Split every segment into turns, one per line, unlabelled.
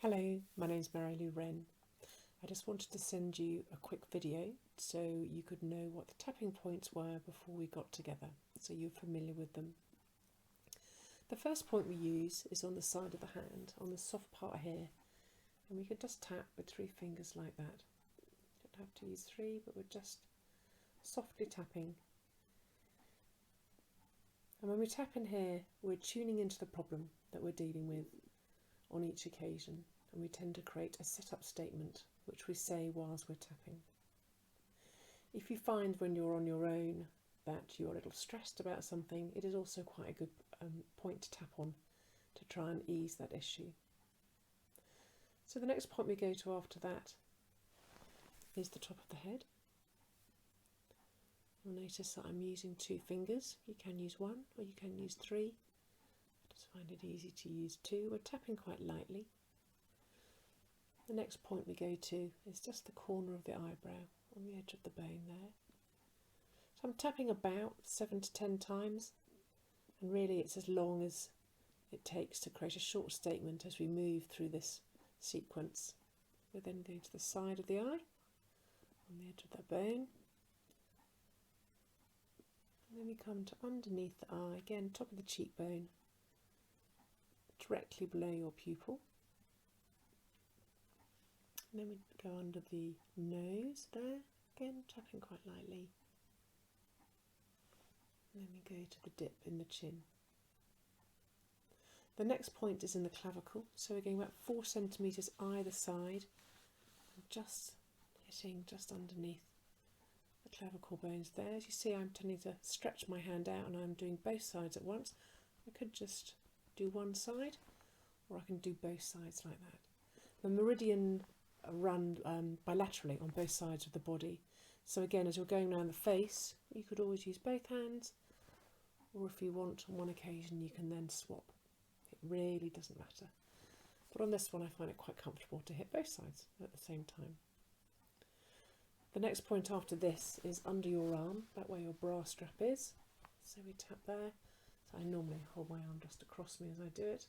Hello, my name's Marilu Wren. I just wanted to send you a quick video so you could know what the tapping points were before we got together, so you're familiar with them. The first point we use is on the side of the hand, on the soft part here, and we can just tap with 3 fingers like that. You don't have to use 3, but we're just softly tapping. And when we tap in here, we're tuning into the problem that we're dealing with on each occasion, and we tend to create a setup statement which we say whilst we're tapping. If you find when you're on your own that you're a little stressed about something, it is also quite a good point to tap on to try and ease that issue. So the next point we go to after that is the top of the head. You'll notice that I'm using 2 fingers. You can use 1 or you can use 3. I just find it easy to use 2. We're tapping quite lightly. The next point we go to is just the corner of the eyebrow on the edge of the bone there. So I'm tapping about 7 to 10 times, and really it's as long as it takes to create a short statement as we move through this sequence. We then go to the side of the eye, on the edge of that bone, and then we come to underneath the eye, again top of the cheekbone, directly below your pupil. And then we go under the nose there, again tapping quite lightly. And then we go to the dip in the chin. The next point is in the clavicle, so we're going about 4 centimetres either side, and just hitting just underneath the clavicle bones there. As you see, I'm tending to stretch my hand out and I'm doing both sides at once. I could just do one side, or I can do both sides like that. The meridian run bilaterally on both sides of the body. So again, as you're going around the face, you could always use both hands, or if you want on one occasion you can then swap. It really doesn't matter. But on this one I find it quite comfortable to hit both sides at the same time. The next point after this is under your arm, that way your bra strap is. So we tap there. So I normally hold my arm just across me as I do it.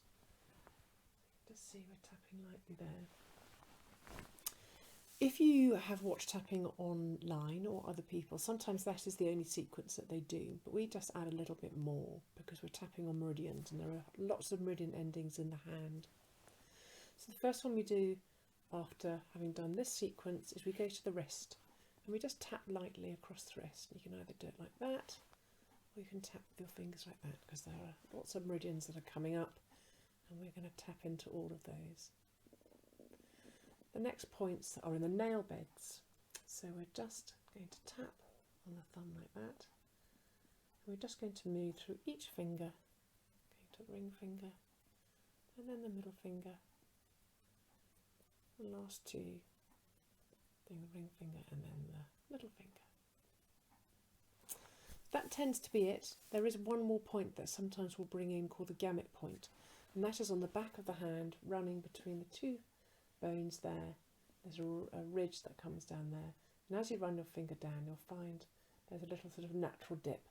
Just see we're tapping lightly there. If you have watched tapping online or other people, sometimes that is the only sequence that they do, but we just add a little bit more because we're tapping on meridians and there are lots of meridian endings in the hand. So the first one we do after having done this sequence is we go to the wrist and we just tap lightly across the wrist. You can either do it like that or you can tap with your fingers like that, because there are lots of meridians that are coming up and we're going to tap into all of those. The next points are in the nail beds, so we're just going to tap on the thumb like that. And we're just going to move through each finger, going to the ring finger, and then the middle finger, the last 2, doing the ring finger and then the middle finger. That tends to be it. There is one more point that sometimes we'll bring in called the gamut point, and that is on the back of the hand, running between the 2 bones there. There's a ridge that comes down there, and as you run your finger down you'll find there's a little sort of natural dip,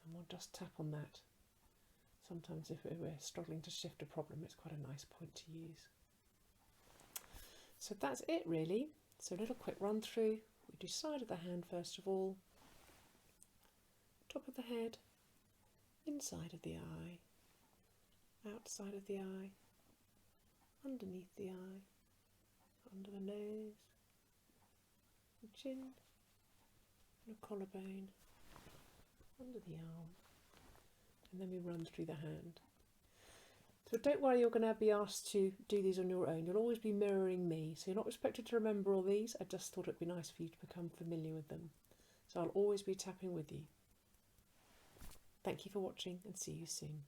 and we'll just tap on that. Sometimes if we're struggling to shift a problem, it's quite a nice point to use. So that's it really. So a little quick run through. We do side of the hand first of all, top of the head, inside of the eye, outside of the eye, underneath the eye, under the nose, the chin, and a collarbone, under the arm, and then we run through the hand. So don't worry, you're going to be asked to do these on your own. You'll always be mirroring me, so you're not expected to remember all these. I just thought it'd be nice for you to become familiar with them. So I'll always be tapping with you. Thank you for watching and see you soon.